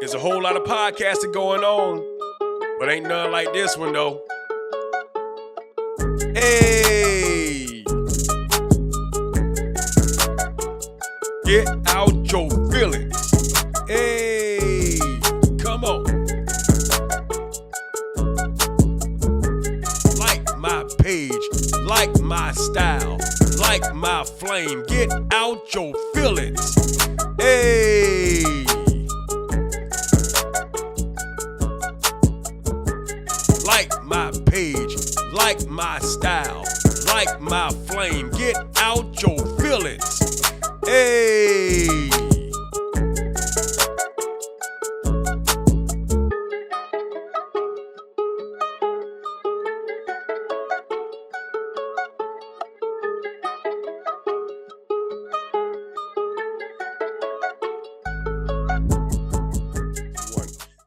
There's a whole lot of podcasting going on, but ain't none like this one, though. Hey! Get out your feelings. Hey! Come on. Like my page, like my style, like my flame. Get out your feelings. Hey! Like my page, like my style, like my flame. Get out your feelings. Hey!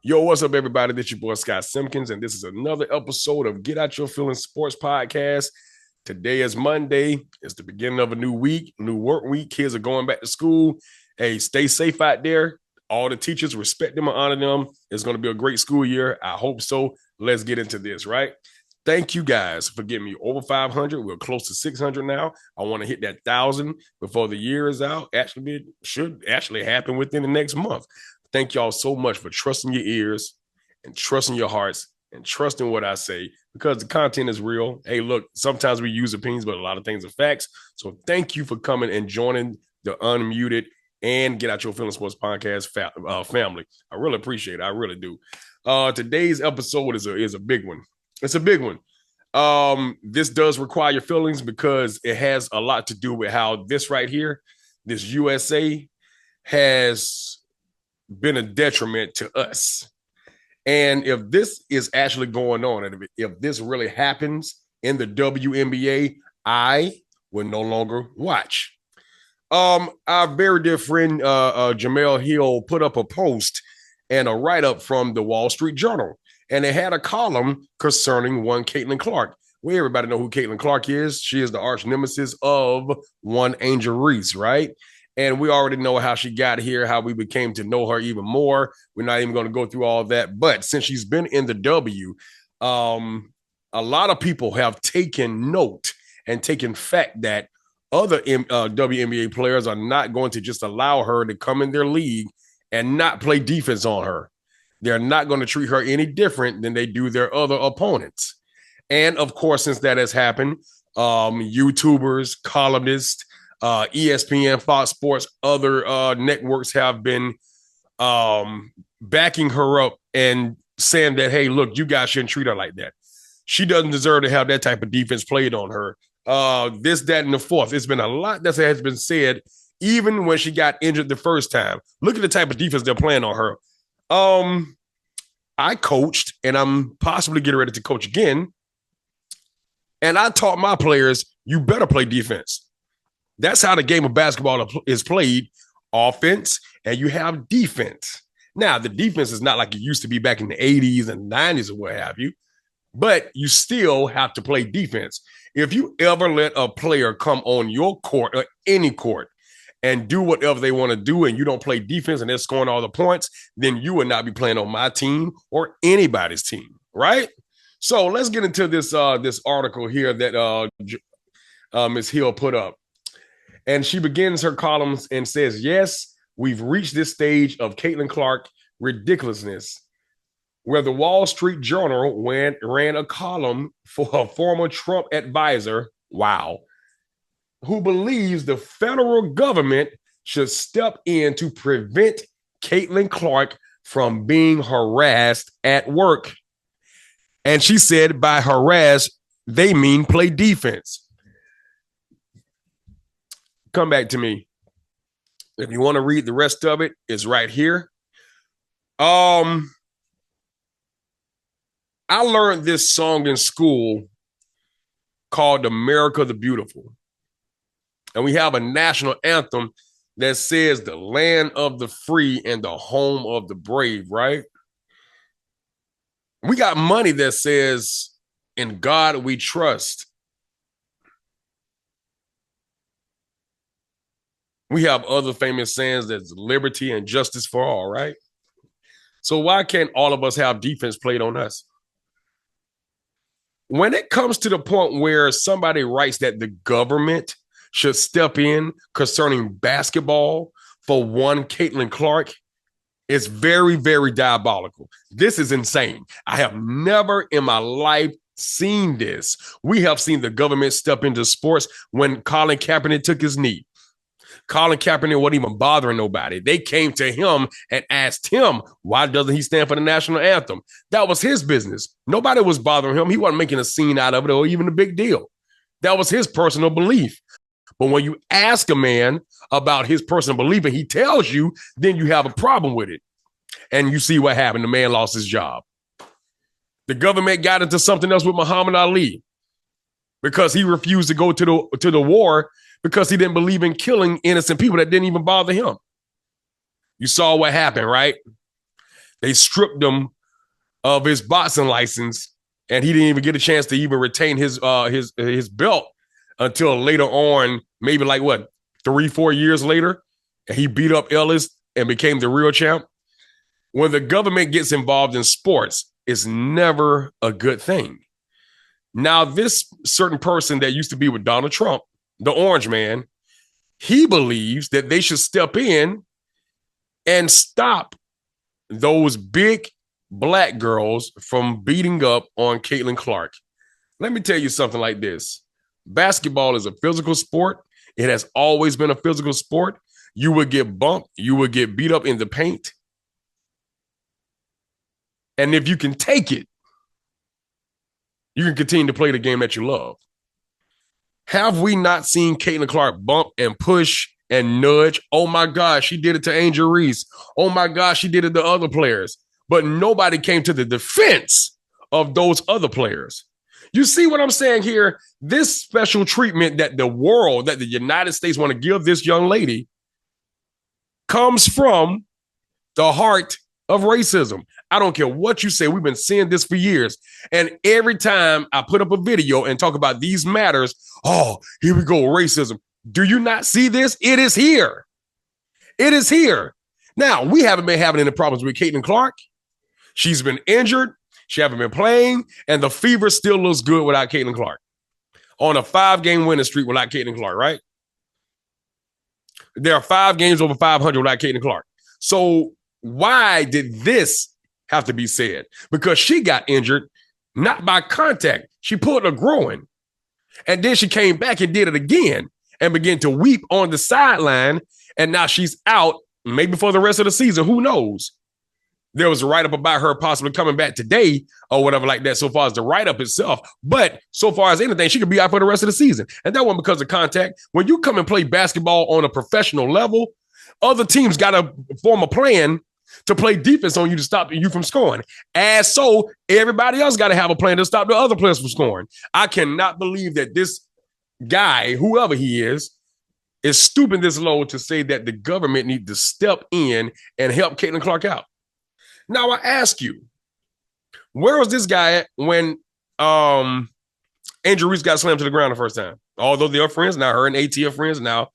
Yo, what's up, everybody? This is your boy, Scott Simpkins, and this is another episode of Get Out Your Feelings Sports Podcast. Today is Monday. It's the beginning of a new week, new work week. Kids are going back to school. Hey, stay safe out there. All the teachers, respect them and honor them. It's going to be a great school year. I hope so. Let's get into this, right? Thank you guys for getting me over 500. We're close to 600 now. I want to hit that 1,000 before the year is out. Actually, it should actually happen within the next month. Thank y'all so much for trusting your ears and trusting your hearts and trusting what I say because the content is real. Hey, look, sometimes we use opinions, but a lot of things are facts. So thank you for coming and joining the Unmuted and Get Out Your Feelings Sports Podcast family. I really appreciate it. I really do. Today's episode is a big one. It's a big one. This does require your feelings because it has a lot to do with how this right here, this USA, has been a detriment to us. And if this is actually going on, and if this really happens in the WNBA, I will no longer watch. Our very dear friend Jamel Hill put up a post and a write-up from the Wall Street Journal, and it had a column concerning one Caitlin Clark. Well, everybody know who Caitlin Clark is. She is the arch nemesis of one Angel Reese, right? And we already know how she got here, how we became to know her even more. We're not even going to go through all that. But since she's been in the W, a lot of people have taken note and taken fact that other WNBA players are not going to just allow her to come in their league and not play defense on her. They're not going to treat her any different than they do their other opponents. And, of course, since that has happened, YouTubers, columnists, ESPN, Fox Sports, other networks have been backing her up and saying that, hey, look, you guys shouldn't treat her like that. She doesn't deserve to have that type of defense played on her. This, that, and the fourth. It's been a lot that has been said, even when she got injured the first time. Look at the type of defense they're playing on her. I coached, and I'm possibly getting ready to coach again. And I taught my players, you better play defense. That's how the game of basketball is played, offense, and you have defense. Now, the defense is not like it used to be back in the 80s and 90s or what have you, but you still have to play defense. If you ever let a player come on your court or any court and do whatever they want to do and you don't play defense and they're scoring all the points, then you would not be playing on my team or anybody's team, right? So let's get into this article here that Ms. Hill put up. And she begins her columns and says, yes, we've reached this stage of Caitlin Clark ridiculousness, where the Wall Street Journal ran a column for a former Trump advisor, wow, who believes the federal government should step in to prevent Caitlin Clark from being harassed at work. And she said by harass, they mean play defense. Come back to me. If you want to read the rest of it, it's right here. I learned this song in school called America the Beautiful. And we have a national anthem that says the land of the free and the home of the brave, right? We got money that says, in God we trust. We have other famous sayings that's liberty and justice for all, right? So why can't all of us have defense played on us? When it comes to the point where somebody writes that the government should step in concerning basketball for one Caitlin Clark, it's very, very diabolical. This is insane. I have never in my life seen this. We have seen the government step into sports when Colin Kaepernick took his knee. Colin Kaepernick wasn't even bothering nobody. They came to him and asked him, why doesn't he stand for the national anthem? That was his business. Nobody was bothering him. He wasn't making a scene out of it or even a big deal. That was his personal belief. But when you ask a man about his personal belief and he tells you, then you have a problem with it. And you see what happened. The man lost his job. The government got into something else with Muhammad Ali because he refused to go to the war because he didn't believe in killing innocent people that didn't even bother him. You saw what happened, right? They stripped him of his boxing license, and he didn't even get a chance to even retain his belt until later on, maybe like 3-4 years later, and he beat up Ellis and became the real champ. When the government gets involved in sports, it's never a good thing. Now, this certain person that used to be with Donald Trump, the orange man, he believes that they should step in and stop those big black girls from beating up on Caitlin Clark. Let me tell you something like this. Basketball is a physical sport. It has always been a physical sport. You would get bumped. You would get beat up in the paint. And if you can take it, you can continue to play the game that you love. Have we not seen Caitlin Clark bump and push and nudge? Oh my God, she did it to Angel Reese. Oh my God, she did it to other players. But nobody came to the defense of those other players. You see what I'm saying here? This special treatment that the United States want to give this young lady comes from the heart of racism. I don't care what you say. We've been seeing this for years. And every time I put up a video and talk about these matters, oh, here we go, racism. Do you not see this? It is here. It is here. Now, we haven't been having any problems with Caitlin Clark. She's been injured. She hasn't been playing. And the fever still looks good without Caitlin Clark. On a 5-game winning streak without Caitlin Clark, right? There are 5 games over 500 without Caitlin Clark. So why did this have to be said? Because she got injured, not by contact. She pulled a groin. And then she came back and did it again and began to weep on the sideline. And now she's out, maybe for the rest of the season. Who knows? There was a write-up about her possibly coming back today or whatever like that, so far as the write-up itself. But so far as anything, she could be out for the rest of the season. And that wasn't because of contact. When you come and play basketball on a professional level, other teams got to form a plan to play defense on you to stop you from scoring. As so, everybody else got to have a plan to stop the other players from scoring. I cannot believe that this guy, whoever he is stooping this low to say that the government need to step in and help Caitlin Clark out. Now, I ask you, where was this guy at when Angel Reese got slammed to the ground the first time? Although they are friends now, her and AT are friends now.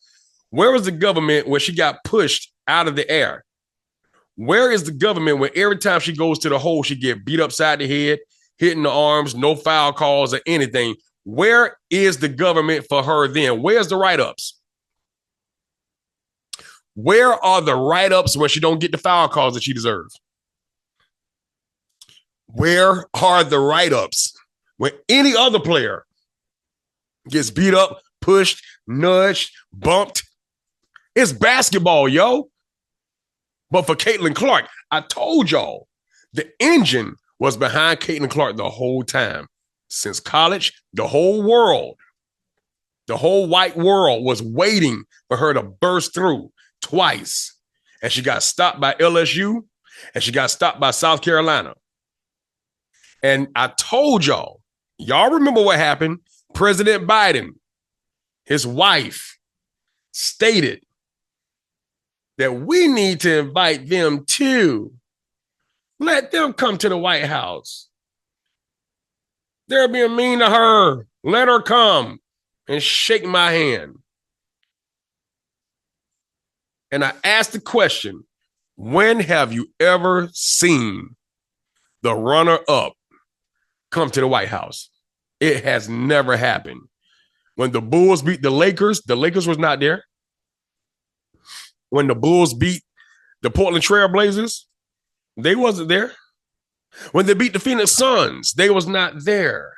Where was the government when she got pushed out of the air? Where is the government when every time she goes to the hole, she get beat upside the head, hit in the arms, no foul calls or anything? Where is the government for her then? Where's the write-ups? Where are the write-ups when she don't get the foul calls that she deserves? Where are the write-ups when any other player gets beat up, pushed, nudged, bumped? It's basketball, yo. But for Caitlin Clark, I told y'all the engine was behind Caitlin Clark the whole time. Since college, the whole world, the whole white world was waiting for her to burst through twice. And she got stopped by LSU and she got stopped by South Carolina. And I told y'all remember what happened? President Biden, his wife, stated that we need to invite them too. Let them come to the White House. They're being mean to her. Let her come and shake my hand. And I asked the question, When have you ever seen the runner-up come to the White House? It has never happened. When the Bulls beat the Lakers was not there. When the Bulls beat the Portland Trail Blazers, they wasn't there. When they beat the Phoenix Suns, they was not there.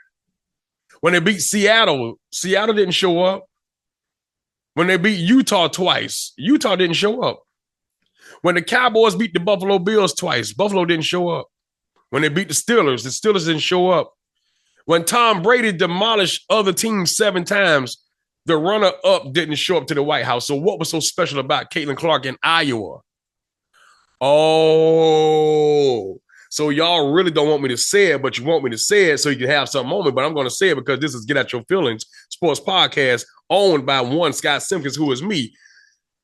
When they beat Seattle, Seattle didn't show up. When they beat Utah twice, Utah didn't show up. When the Cowboys beat the Buffalo Bills twice, Buffalo didn't show up. When they beat the Steelers didn't show up. When Tom Brady demolished other teams 7 times, the runner-up didn't show up to the White House. So what was so special about Caitlin Clark in Iowa? Oh, so y'all really don't want me to say it, but you want me to say it so you can have some moment. But I'm going to say it because this is Get Out Your Feelings Sports Podcast, owned by one Scott Simpkins, who is me.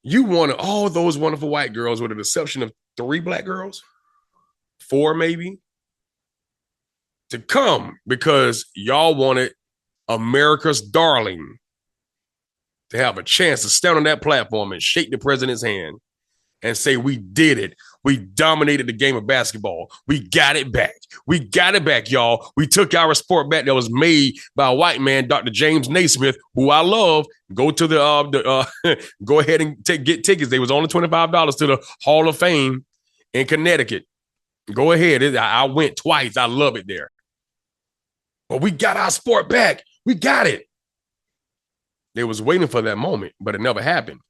You wanted all those wonderful white girls with an exception of 3 black girls, 4 maybe, to come because y'all wanted America's darling to have a chance to stand on that platform and shake the president's hand and say, we did it. We dominated the game of basketball. We got it back. We got it back, y'all. We took our sport back that was made by a white man, Dr. James Naismith, who I love. Go to go ahead and get tickets. They was only $25 to the Hall of Fame in Connecticut. Go ahead. I went twice. I love it there. But we got our sport back. We got it. They was waiting for that moment, but it never happened.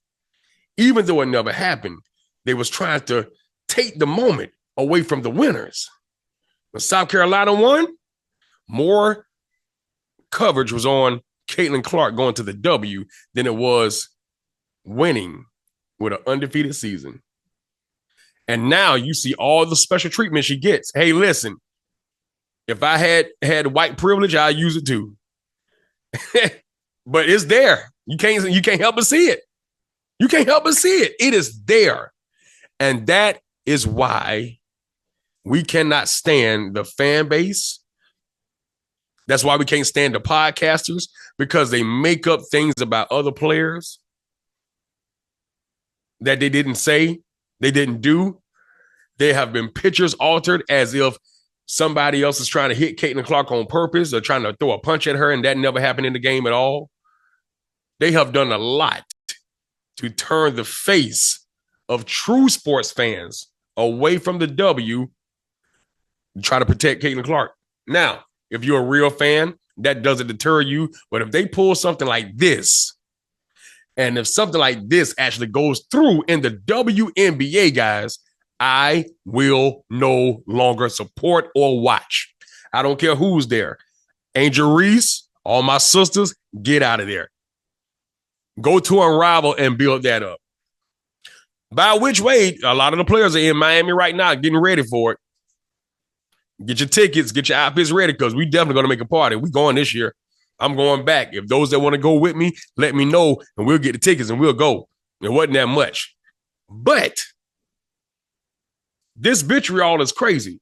Even though it never happened, they was trying to take the moment away from the winners. When South Carolina won, more coverage was on Caitlin Clark going to the W than it was winning with an undefeated season. And now you see all the special treatment she gets. Hey, listen, if I had white privilege, I'd use it too. But it's there. You can't help but see it. You can't help but see it. It is there. And that is why we cannot stand the fan base. That's why we can't stand the podcasters, because they make up things about other players that they didn't say, they didn't do. There have been pictures altered as if somebody else is trying to hit Caitlin Clark on purpose or trying to throw a punch at her, and that never happened in the game at all. They have done a lot to turn the face of true sports fans away from the W to try to protect Caitlin Clark. Now, if you're a real fan, that doesn't deter you. But if they pull something like this, and if something like this actually goes through in the WNBA, guys, I will no longer support or watch. I don't care who's there. Angel Reese, all my sisters, get out of there. Go to Unrival and build that up. By which way, a lot of the players are in Miami right now getting ready for it. Get your tickets, get your outfits ready, because we definitely going to make a party. We going this year. I'm going back. If those that want to go with me, let me know, and we'll get the tickets and we'll go. It wasn't that much. But this vitriol is crazy.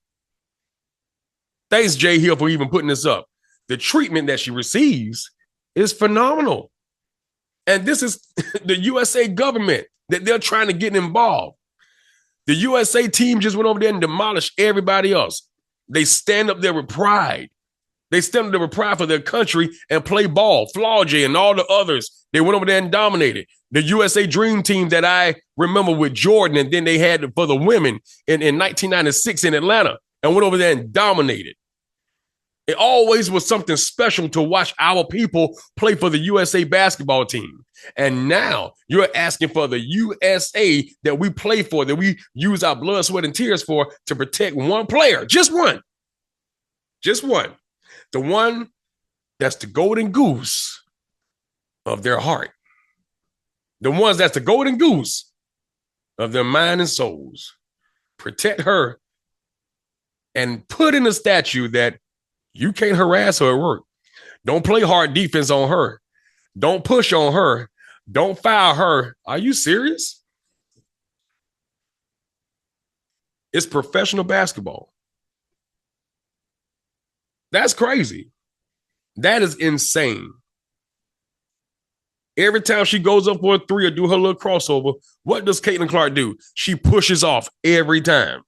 Thanks, Jay Hill, for even putting this up. The treatment that she receives is phenomenal. And this is the USA government that they're trying to get involved. The USA team just went over there and demolished everybody else. They stand up there with pride. They stand up there with pride for their country and play ball. Flaugy and all the others, they went over there and dominated. The USA Dream Team that I remember with Jordan, and then they had for the women in 1996 in Atlanta, and went over there and dominated. It always was something special to watch our people play for the USA basketball team. And now you're asking for the USA that we play for, that we use our blood, sweat, and tears for, to protect one player. Just one. Just one. The one that's the golden goose of their heart. The ones that's the golden goose of their mind and souls. Protect her and put in a statute that you can't harass her at work. Don't play hard defense on her. Don't push on her. Don't foul her. Are you serious? It's professional basketball. That's crazy. That is insane. Every time she goes up for a three or do her little crossover, what does Caitlin Clark do? She pushes off every time.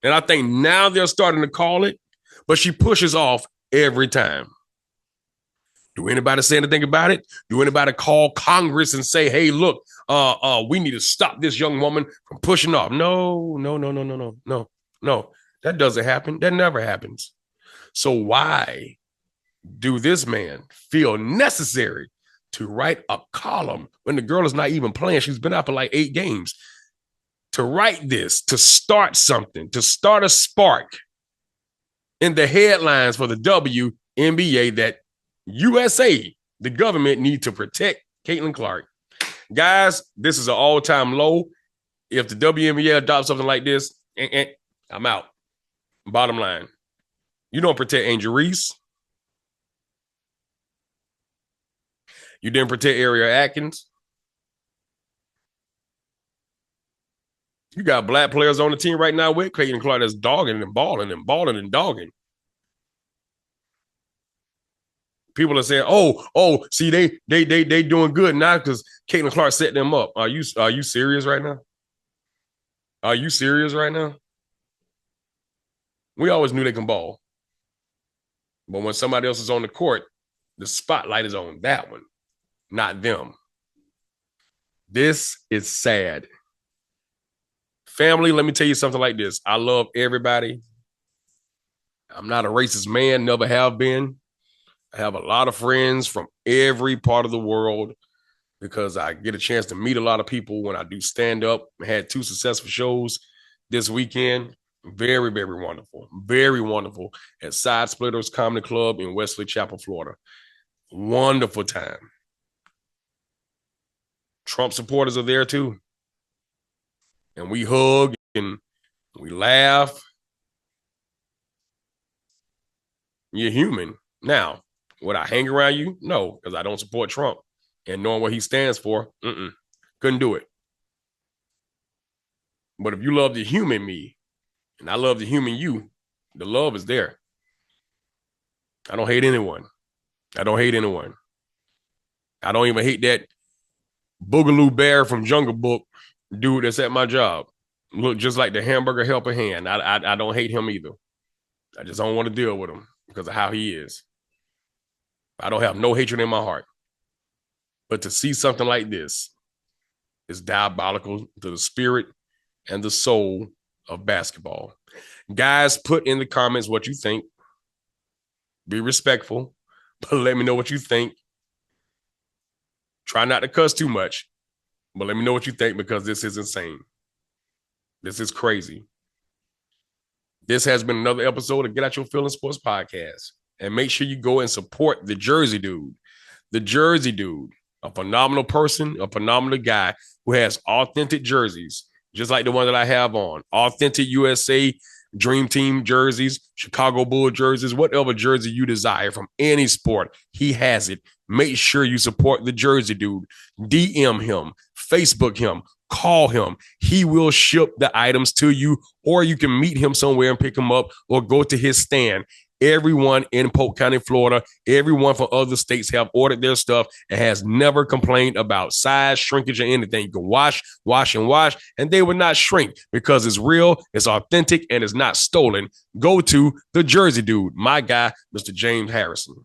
And I think now they're starting to call it, but she pushes off every time. Do anybody say anything about it? Do anybody call Congress and say, hey, look, we need to stop this young woman from pushing off? No. That doesn't happen. That never happens. So why do this man feel necessary to write a column when the girl is not even playing? She's been out for like 8 games. To write this, to start something, to start a spark in the headlines for the WNBA that USA, the government, need to protect Caitlin Clark. Guys, this is an all-time low. If the WNBA adopts something like this, I'm out. Bottom line, you don't protect Angel Reese. You didn't protect Ariel Atkins. You got black players on the team right now with Caitlin Clark that's dogging and balling and balling and dogging. People are saying, "Oh, see, they doing good now because Caitlin Clark set them up." Are you serious right now? Are you serious right now? We always knew they can ball, but when somebody else is on the court, the spotlight is on that one, not them. This is sad. Family, let me tell you something like this. I love everybody. I'm not a racist man, never have been. I have a lot of friends from every part of the world because I get a chance to meet a lot of people when I do stand up. I had 2 successful shows this weekend. Very, very wonderful. Very wonderful at Side Splitters Comedy Club in Wesley Chapel, Florida. Wonderful time. Trump supporters are there too. And we hug and we laugh. You're human. Now, would I hang around you? No, because I don't support Trump. And knowing what he stands for, couldn't do it. But if you love the human me, and I love the human you, the love is there. I don't hate anyone. I don't hate anyone. I don't even hate that Boogaloo Bear from Jungle Book dude that's at my job. Look just like the hamburger helper hand. I don't hate him either. I just don't want to deal with him because of how he is. I don't have no hatred in my heart. But to see something like this is diabolical to the spirit and the soul of basketball. Guys, put in the comments what you think. Be respectful, but let me know what you think. Try not to cuss too much, but let me know what you think because this is insane. This is crazy. This has been another episode of Get Out Your Feelings Sports Podcast. And make sure you go and support the Jersey Dude. The Jersey Dude, a phenomenal person, a phenomenal guy who has authentic jerseys, just like the one that I have on. Authentic USA Dream Team jerseys, Chicago Bull jerseys, whatever jersey you desire from any sport, he has it. Make sure you support the Jersey Dude. DM him, Facebook him, call him. He will ship the items to you, or you can meet him somewhere and pick him up or go to his stand. Everyone in Polk County, Florida, everyone from other states have ordered their stuff and has never complained about size, shrinkage, or anything. You can wash, and they will not shrink because it's real, it's authentic, and it's not stolen. Go to the Jersey Dude, my guy, Mr. James Harrison.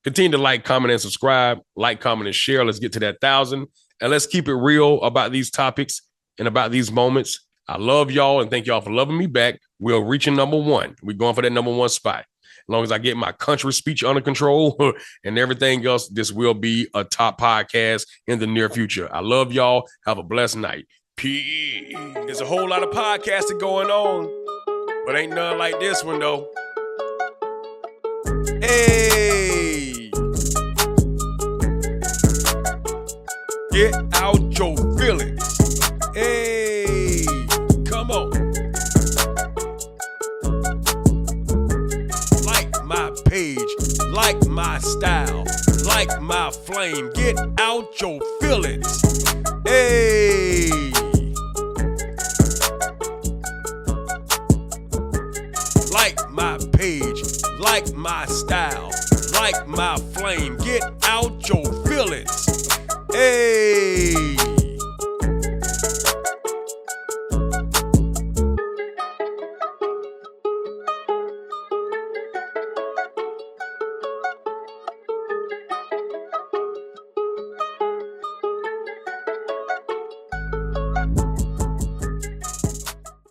Continue to like, comment, and subscribe. Like, comment, and share. Let's get to that 1,000. And let's keep it real about these topics and about these moments. I love y'all and thank y'all for loving me back. We're reaching #1. We're going for that #1 spot. As long as I get my country speech under control and everything else, this will be a top podcast in the near future. I love y'all. Have a blessed night. Peace. There's a whole lot of podcasting going on, but ain't none like this one, though. Hey. Get out your feelings. Hey. Come on. Like my page, like my style, like my flame. Get out your feelings. Hey. Like my page, like my style, like my flame. Get out your feelings. Hey.